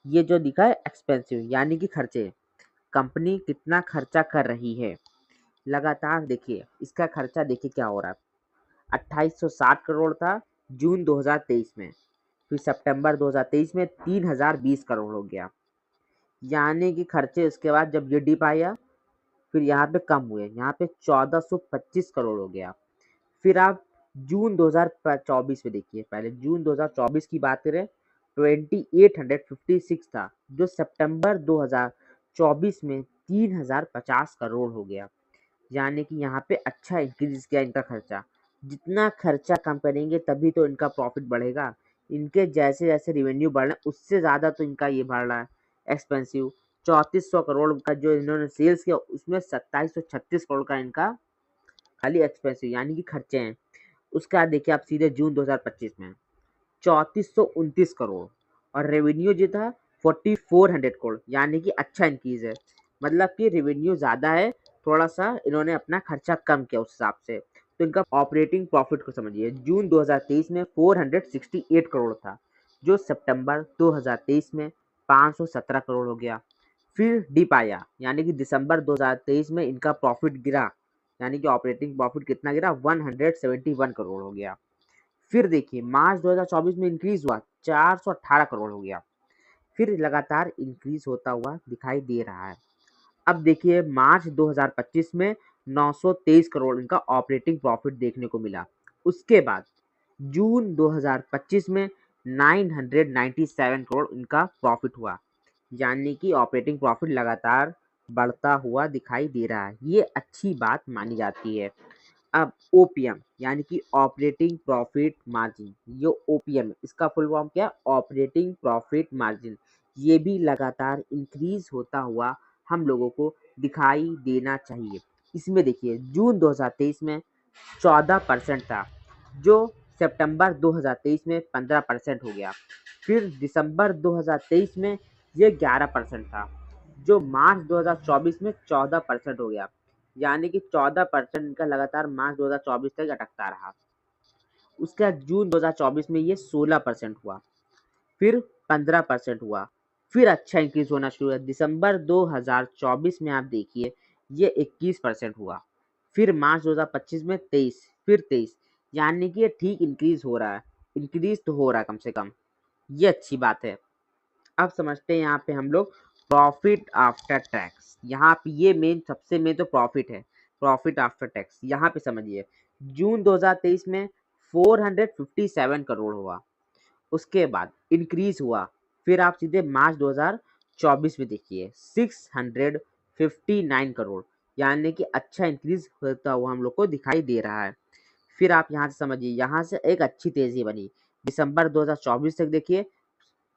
ये जो दिखा है एक्सपेंसिव यानी कि खर्चे, कंपनी कितना खर्चा कर रही है लगातार। देखिए इसका खर्चा देखिए क्या हो रहा है, 2860 करोड़ था जून 2023 में, फिर सितंबर 2023 में 3020 करोड़ हो गया। यानी कि खर्चे उसके बाद जब ये डिप आया फिर यहाँ पे कम हुए, यहाँ पे 1425 करोड़ हो गया। फिर आप जून 2024 में देखिए, पहले जून 2024 की बात करें 2856 था, जो सितंबर 2024 में 3050 करोड़ हो गया। यानी कि यहाँ पे अच्छा इंक्रीज किया इनका खर्चा। जितना खर्चा कम करेंगे तभी तो इनका प्रॉफिट बढ़ेगा। इनके जैसे जैसे रिवेन्यू बढ़ रहा है उससे ज़्यादा तो इनका ये बढ़ रहा है एक्सपेंसिव। 3400 करोड़ का जो इन्होंने सेल्स किया उसमें 2736 करोड़ का इनका खाली एक्सपेंसिव यानी कि खर्चे हैं। उसके बाद देखिए आप सीधे जून 2025 में 3429 करोड़ और रेवेन्यू जो था 4400 करोड़, यानी कि अच्छा इंक्रीज है। मतलब कि रेवेन्यू ज़्यादा है, थोड़ा सा इन्होंने अपना खर्चा कम किया उस हिसाब से। तो इनका ऑपरेटिंग प्रॉफिट को समझिए, जून 2023 में 468 करोड़ था, जो सितंबर 2023 में 517 करोड़ हो गया। फिर डिप आया यानी कि दिसंबर 2023 में इनका प्रॉफिट गिरा, यानी कि ऑपरेटिंग प्रॉफिट कितना गिरा, 171 करोड़ हो गया। फिर देखिए मार्च 2024 में इंक्रीज हुआ, 418 करोड़ हो गया। फिर लगातार इंक्रीज होता हुआ दिखाई दे रहा है। अब देखिए मार्च 2025 में 923 करोड़ इनका ऑपरेटिंग प्रॉफिट देखने को मिला। उसके बाद जून 2025 में 997 करोड़ इनका प्रॉफिट हुआ, यानी कि ऑपरेटिंग प्रॉफिट लगातार बढ़ता हुआ दिखाई दे रहा है। ये अच्छी बात मानी जाती है। अब ओपीएम यानी कि ऑपरेटिंग प्रॉफिट मार्जिन, ये ओपीएम इसका फुल फॉर्म क्या है, ऑपरेटिंग प्रॉफिट मार्जिन, ये भी लगातार इंक्रीज होता हुआ हम लोगों को दिखाई देना चाहिए। इसमें देखिए जून 2023 में 14% था, जो सितंबर 2023 में 15% हो गया। फिर दिसंबर 2023 में ये 11% था, जो मार्च 2024 में 14% हो गया। यानी कि 14% इनका लगातार मार्च 2024 तक अटकता रहा। उसके बाद जून 2024 में ये 16% हुआ, फिर 15% हुआ, फिर अच्छा इंक्रीज होना शुरू हुआ। दिसंबर 2024 में आप देखिए ये 21% हुआ, फिर मार्च 2025 में 23, फिर 23, यानी कि ये ठीक इंक्रीज हो रहा है। इंक्रीज तो हो रहा है कम से कम, ये अच्छी बात है। अब समझते हैं यहाँ पे हम लोग प्रॉफिट आफ्टर टैक्स। यहाँ पे ये मेन सबसे मेन तो प्रॉफिट है, प्रॉफिट आफ्टर टैक्स। यहाँ पे समझिए जून 2023 में 457 करोड़ हुआ, उसके बाद इंक्रीज हुआ। फिर आप सीधे मार्च 2024 में देखिए 659 करोड़, यानी कि अच्छा इंक्रीज होता हुआ हम लोग को दिखाई दे रहा है। फिर आप यहाँ से समझिए, यहाँ से एक अच्छी तेजी बनी, दिसंबर 2024 तक देखिए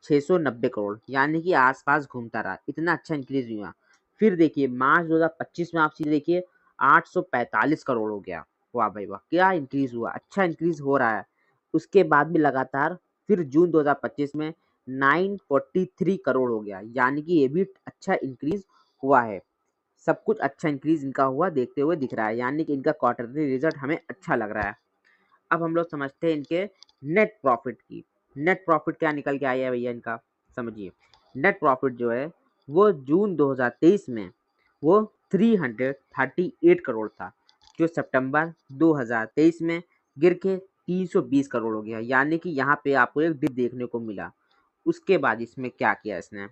690 करोड़, यानी कि आसपास घूमता रहा, इतना अच्छा इंक्रीज हुआ। फिर देखिए मार्च 2025 में आप सीधे देखिए 845 करोड़ हो गया। वाह भाई वाह, क्या इंक्रीज हुआ, अच्छा इंक्रीज हो रहा है। उसके बाद भी लगातार फिर जून 2025 में 943 करोड़ हो गया, यानी कि ये भी अच्छा इंक्रीज हुआ है। सब कुछ अच्छा इंक्रीज इनका हुआ देखते हुए दिख रहा है, यानी कि इनका क्वार्टरली रिजल्ट हमें अच्छा लग रहा है। अब हम लोग समझते हैं इनके नेट प्रॉफिट की। नेट प्रॉफिट क्या निकल के आया है भैया इनका, समझिए। नेट प्रॉफिट जो है वो जून 2023 में वो 338 करोड़ था, जो सितंबर 2023 में गिर के 320 करोड़ हो गया, यानी कि यहाँ पे आपको एक डिप देखने को मिला। उसके बाद इसमें क्या किया इसने,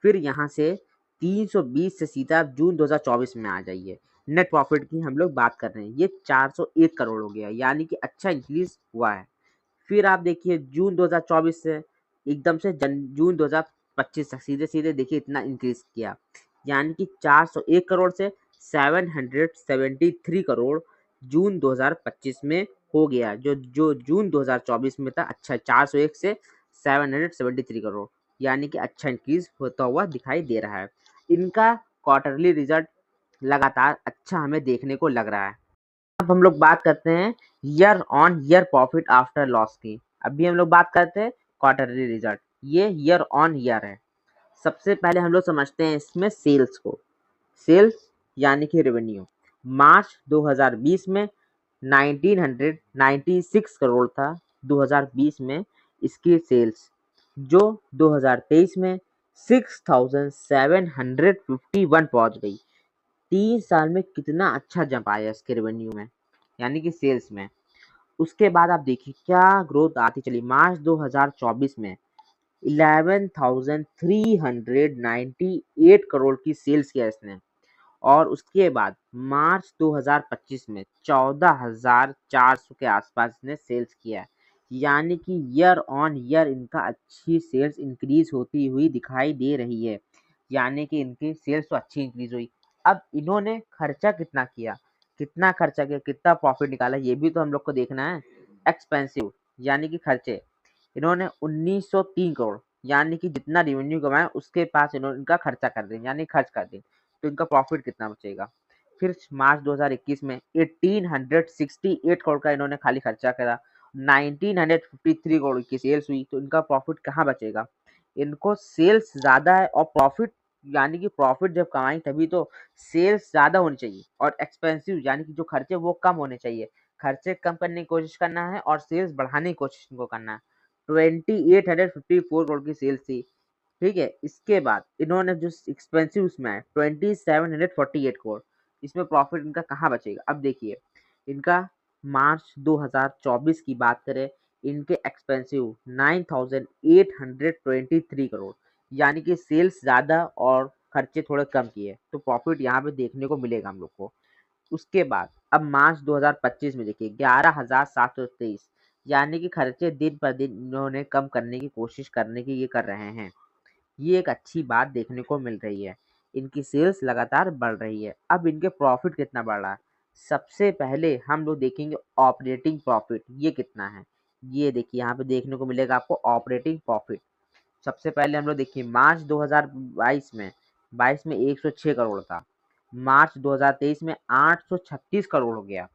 फिर यहाँ से 320 से सीधा आप जून 2024 में आ जाइए। नेट प्रॉफिट की हम लोग बात कर रहे हैं, ये 401 करोड़ हो गया, यानी कि अच्छा इंक्रीज हुआ है। फिर आप देखिए जून 2024 से एकदम से जून 2025 तक सीधे सीधे देखिए इतना इंक्रीज किया, यानी कि 401 करोड़ से 773 करोड़ जून 2025 में हो गया। जो जो जून 2024 में था, अच्छा 401 से 773 करोड़, यानी कि अच्छा इंक्रीज होता हुआ दिखाई दे रहा है। इनका क्वार्टरली रिजल्ट लगातार अच्छा हमें देखने को लग रहा है। अब हम लोग बात करते हैं year on year profit after loss की। अभी हम लोग बात करते हैं क्वार्टरली रिजल्ट, ये ईयर ऑन ईयर है। सबसे पहले हम लोग समझते हैं इसमें सेल्स को। सेल्स यानी कि रेवेन्यू मार्च 2020 में 1996 करोड़ था 2020 में इसकी सेल्स, जो 2023 में 6751 पहुंच गई। 3 साल में कितना अच्छा जंप आया इसके रेवेन्यू में, यानी कि सेल्स में। उसके बाद आप देखिए क्या ग्रोथ आती चली। मार्च 2024 में 11,398 करोड़ की सेल्स किया इसने, और उसके बाद मार्च 2025 में 14,400 के आसपास इसने सेल्स किया है। यानी कि ईयर ऑन ईयर इनका अच्छी सेल्स इंक्रीज होती हुई दिखाई दे रही है, यानी कि इनकी सेल्स तो अच्छी इंक्रीज हुई। अब इन्होंने खर्चा कितना किया, कितना खर्चा किया, कितना प्रॉफिट निकाला, ये भी तो हम लोग को देखना है। एक्सपेंसिव यानी कि खर्चे, इन्होंने 1903 करोड़, यानी कि जितना रेवेन्यू कमाया उसके पास इन्होंने इनका खर्चा कर दें, यानी खर्च कर दें, तो इनका प्रॉफिट कितना बचेगा। फिर मार्च 2021 में 1868 करोड़ का इन्होंने खाली खर्चा करा, 1953 करोड़ की सेल्स हुई, तो इनका प्रॉफिट कहाँ बचेगा। इनको सेल्स ज़्यादा है और प्रॉफिट, यानी कि प्रॉफिट जब कमाएं तभी तो सेल्स ज़्यादा होनी चाहिए, और एक्सपेंसिव यानी कि जो खर्चे वो कम होने चाहिए। खर्चे कम करने की कोशिश करना है और सेल्स बढ़ाने की कोशिश इनको करना है। 2854 करोड़ की सेल्स थी, ठीक है। इसके बाद इन्होंने जो एक्सपेंसिव उसमें है 2748 करोड़, इसमें प्रॉफिट इनका कहाँ बचेगा। अब देखिए इनका मार्च 2024 की बात करें, इनके एक्सपेंसिव 9823 करोड़, यानी कि सेल्स ज़्यादा और खर्चे थोड़े कम किए, तो प्रॉफिट यहाँ पे देखने को मिलेगा हम लोग को। उसके बाद अब मार्च 2025 में देखिए 11,723, यानी कि खर्चे दिन पर दिन इन्होंने कम करने की कोशिश करने की ये कर रहे हैं। ये एक अच्छी बात देखने को मिल रही है। इनकी सेल्स लगातार बढ़ रही है। अब इनके प्रॉफिट कितना बढ़ रहा है, सबसे पहले हम लोग देखेंगे ऑपरेटिंग प्रॉफिट ये कितना है। ये देखिए यहाँ पे देखने को मिलेगा आपको ऑपरेटिंग प्रॉफिट। सबसे पहले हम लोग देखिए मार्च 2022 में 106 करोड़ था, मार्च 2023 में 836 करोड़ हो गया।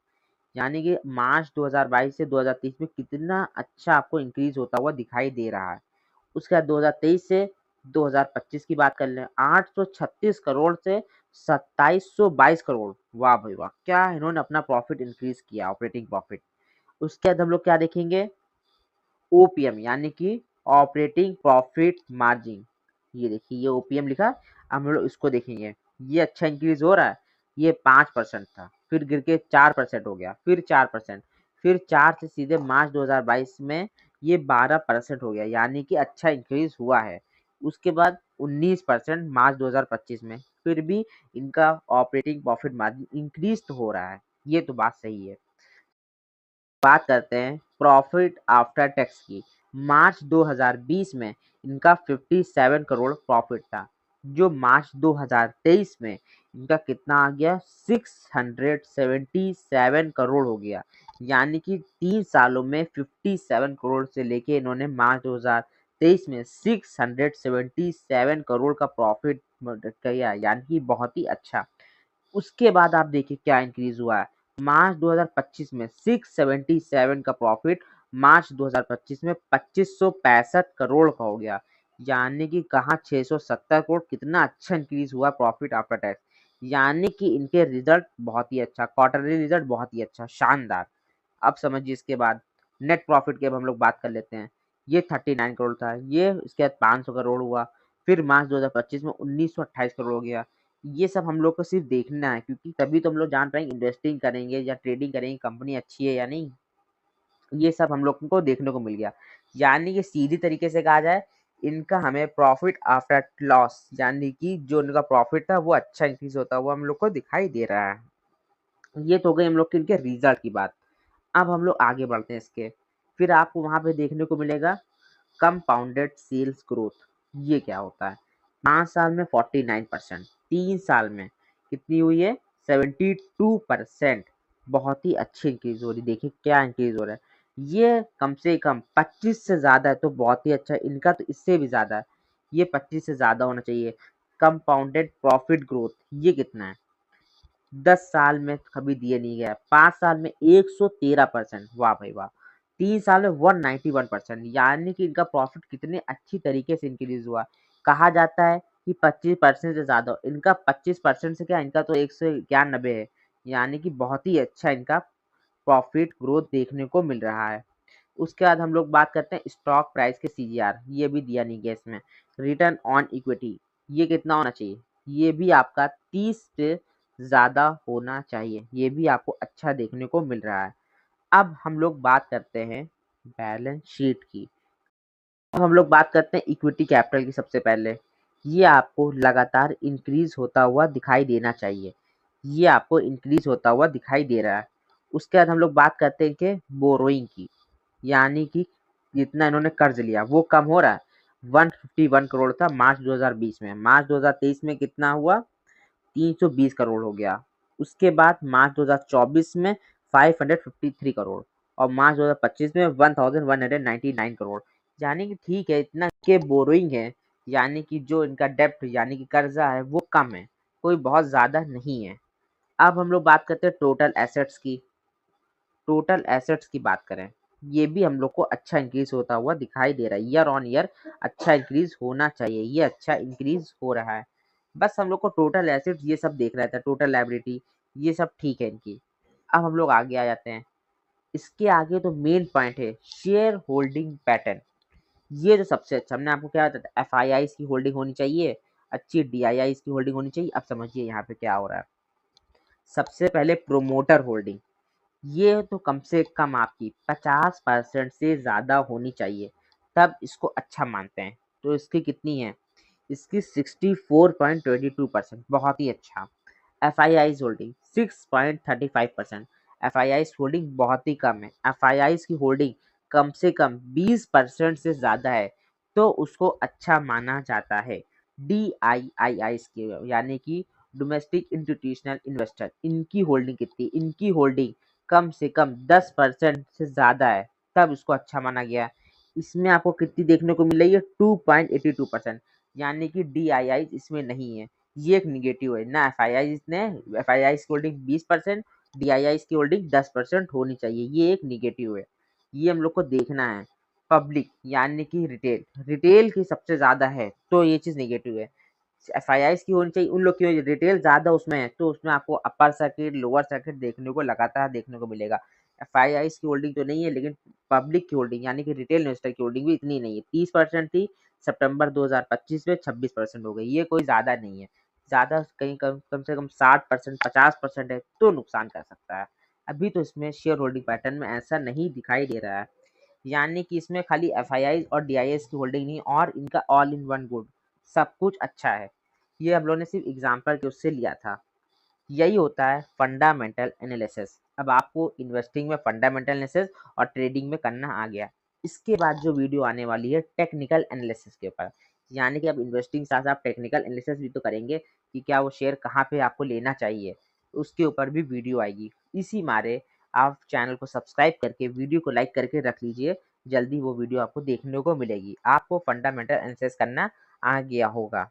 यानी कि मार्च 2022 से 2023 में कितना अच्छा आपको इंक्रीज होता हुआ दिखाई दे रहा है। उसके बाद 2023 से 2025 की बात कर लें, 836 करोड़ से 2722 करोड़। वाह भाई वाह, क्या इन्होंने अपना प्रॉफिट इंक्रीज किया, ऑपरेटिंग प्रॉफिट। उसके बाद हम लोग क्या देखेंगे, ओपीएम यानी कि ऑपरेटिंग प्रॉफिट मार्जिन। ये देखिए ये ओपीएम लिखा, अब हम लोग इसको देखेंगे। ये अच्छा इंक्रीज हो रहा है। ये 5% था, फिर गिर के 4% हो गया, फिर 4%, फिर 4 से सीधे मार्च 2022 में ये 12% हो गया, यानी कि अच्छा इंक्रीज हुआ है। उसके बाद 19% मार्च 2025 में, फिर भी इनका ऑपरेटिंग प्रॉफिट मार्जिन इंक्रीज तो हो रहा है, ये तो बात सही है। बात करते हैं प्रॉफिट आफ्टर टैक्स की। मार्च 2020 में इनका 57 करोड़ प्रॉफिट था, जो मार्च 2023 में इनका कितना आ गया, 677 करोड़ हो गया। यानी कि 3 सालों में 57 करोड़ से लेके इन्होंने मार्च 2023 में 677 करोड़ का प्रॉफिट किया, यानी कि बहुत ही अच्छा। उसके बाद आप देखिए क्या इंक्रीज हुआ है। मार्च 2025 में 677 का प्रॉफिट मार्च 2025 में 2565 करोड़ का हो गया, यानी कि कहाँ 670 करोड़, कितना अच्छा इंक्रीज हुआ प्रॉफिट आफ्टर टैक्स। यानी कि इनके रिजल्ट बहुत ही अच्छा, क्वार्टरली रिजल्ट बहुत ही अच्छा, शानदार। अब समझिए इसके बाद नेट प्रॉफिट की अब हम लोग बात कर लेते हैं। ये 39 करोड़ था, ये इसके बाद 500 करोड़ हुआ, फिर मार्च 2025 में 1928 करोड़ हो गया। ये सब हम लोग को सिर्फ देखना है, क्योंकि तभी तो हम लोग जान पाएंगे इन्वेस्टिंग करेंगे या ट्रेडिंग करेंगे कंपनी अच्छी है या नहीं। ये सब हम लोग को देखने को मिल गया। यानी कि सीधी तरीके से कहा जाए, इनका हमें प्रॉफिट आफ्टर लॉस, यानी कि जो इनका प्रॉफिट था वो अच्छा इंक्रीज होता हुआ हम लोग को दिखाई दे रहा है। ये तो हो गई हम लोग के इनके रिजल्ट की बात। अब हम लोग आगे बढ़ते हैं इसके। फिर आपको वहाँ पे देखने को मिलेगा कंपाउंडेड सेल्स ग्रोथ। ये क्या होता है। 5 साल में 49%, 3 साल में कितनी हुई है, 72%। बहुत ही अच्छी इंक्रीज हो रही, देखिए क्या इंक्रीज हो रहा है। ये कम से कम 25 से ज़्यादा है तो बहुत ही अच्छा है। इनका तो इससे भी ज़्यादा है, ये 25 से ज़्यादा होना चाहिए। कंपाउंडेड प्रॉफिट ग्रोथ ये कितना है, 10 साल में कभी दिए नहीं गया, 5 साल में 113%, वाह भाई वाह। 3 साल में 191%, यानी कि इनका प्रॉफिट कितने अच्छी तरीके से इंक्रीज हुआ। कहा जाता है कि 25% से ज़्यादा, इनका 25% से क्या, इनका तो 191 है, यानी कि बहुत ही अच्छा इनका प्रॉफिट ग्रोथ देखने को मिल रहा है। उसके बाद हम लोग बात करते हैं स्टॉक प्राइस के सीजीआर, ये भी दिया नहीं गया इसमें। रिटर्न ऑन इक्विटी, ये कितना होना चाहिए, ये भी आपका 30 से ज़्यादा होना चाहिए, ये भी आपको अच्छा देखने को मिल रहा है। अब हम लोग बात करते हैं बैलेंस शीट की। अब हम लोग बात करते हैं इक्विटी कैपिटल की। सबसे पहले ये आपको लगातार इंक्रीज होता हुआ दिखाई देना चाहिए, ये आपको इंक्रीज होता हुआ दिखाई दे रहा है। उसके बाद हम लोग बात करते हैं कि बोरोइंग की, यानी कि जितना इन्होंने कर्ज लिया वो कम हो रहा है। 151 करोड़ था मार्च 2020 में, मार्च 2023 में कितना हुआ, 320 करोड़ हो गया। उसके बाद मार्च 2024 में 553 करोड़ और मार्च 2025 में 1199 करोड़, यानी कि ठीक है, इतना के बोरोइंग है, यानी कि जो इनका डेप्ट यानी कि कर्जा है वो कम है, कोई बहुत ज़्यादा नहीं है। अब हम लोग बात करते हैं टोटल एसेट्स की। टोटल एसेट्स की बात करें, ये भी हम लोग को अच्छा इंक्रीज होता हुआ दिखाई दे रहा है, ईयर ऑन ईयर अच्छा इंक्रीज होना चाहिए, ये अच्छा इंक्रीज हो रहा है। बस हम लोग को टोटल एसेट्स ये सब देख रहा था, टोटल लायबिलिटी ये सब ठीक है इनकी। अब हम लोग आगे आ जाते हैं, इसके आगे तो मेन पॉइंट है शेयर होल्डिंग पैटर्न। ये जो सबसे अच्छा, हमने आपको क्या बताया था, एफ की होल्डिंग होनी चाहिए, अच्छी डी की होल्डिंग होनी चाहिए। अब समझिए यहाँ पे क्या हो रहा है। सबसे पहले प्रोमोटर होल्डिंग, ये तो कम से कम आपकी 50% से ज़्यादा होनी चाहिए, तब इसको अच्छा मानते हैं। तो इसकी कितनी है, इसकी 64.22%, बहुत ही अच्छा। F I eyes holding 6.35%, F I eyes holding बहुत ही कम है। एफ आई आईज की होल्डिंग कम से कम 20% से ज़्यादा है, तो उसको अच्छा माना जाता है। डी आई आई की, यानी कि डोमेस्टिक इंस्टीट्यूशनल इन्वेस्टर, इनकी होल्डिंग कितनी, इनकी होल्डिंग कम से कम 10% से ज़्यादा है, तब इसको अच्छा माना गया। इसमें आपको कितनी देखने को मिल रही है, 2.82%, यानी कि डी आई आई इसमें नहीं है, ये एक निगेटिव है ना। एफ आई आई ने, एफ आई आई की होल्डिंग 20%, डी आई आई की होल्डिंग 10% होनी चाहिए, ये एक निगेटिव है, ये हम लोग को देखना है। पब्लिक यानी कि रिटेल, रिटेल की सबसे ज़्यादा है, तो ये चीज़ निगेटिव है। एफ आई आई की होनी चाहिए, उन लोग की रिटेल ज़्यादा उसमें है, तो उसमें आपको अपर सर्किट लोअर सर्किट देखने को लगातार देखने को मिलेगा। एफ आई आई की होल्डिंग तो नहीं है, लेकिन पब्लिक की होल्डिंग यानी कि रिटेल इन्वेस्टर की होल्डिंग भी इतनी नहीं है, 30% थी, सितंबर 2025 में 26% हो गई, ये कोई ज़्यादा नहीं है। ज़्यादा कहीं कम से कम 60%, 50% है, तो नुकसान कर सकता है। अभी तो इसमें शेयर होल्डिंग पैटर्न में ऐसा नहीं दिखाई दे रहा है, यानी कि इसमें खाली एफ आई आई और डी आई एस की होल्डिंग नहीं, और इनका ऑल इन वन गुड, सब कुछ अच्छा है। ये हम लोगों ने सिर्फ एग्जाम्पल के उससे लिया था। यही होता है फंडामेंटल एनालिसिस। अब आपको इन्वेस्टिंग में फंडामेंटल एनालिसिस और ट्रेडिंग में करना आ गया। इसके बाद जो वीडियो आने वाली है टेक्निकल एनालिसिस के ऊपर, यानी कि अब इन्वेस्टिंग साथ साथ टेक्निकल एनालिसिस भी तो करेंगे कि क्या वो शेयर कहाँ पे आपको लेना चाहिए, उसके ऊपर भी वीडियो आएगी। इसी मारे आप चैनल को सब्सक्राइब करके वीडियो को लाइक करके रख लीजिए, जल्दी वो वीडियो आपको देखने को मिलेगी, आपको फंडामेंटल एनालिसिस करना आ गया होगा।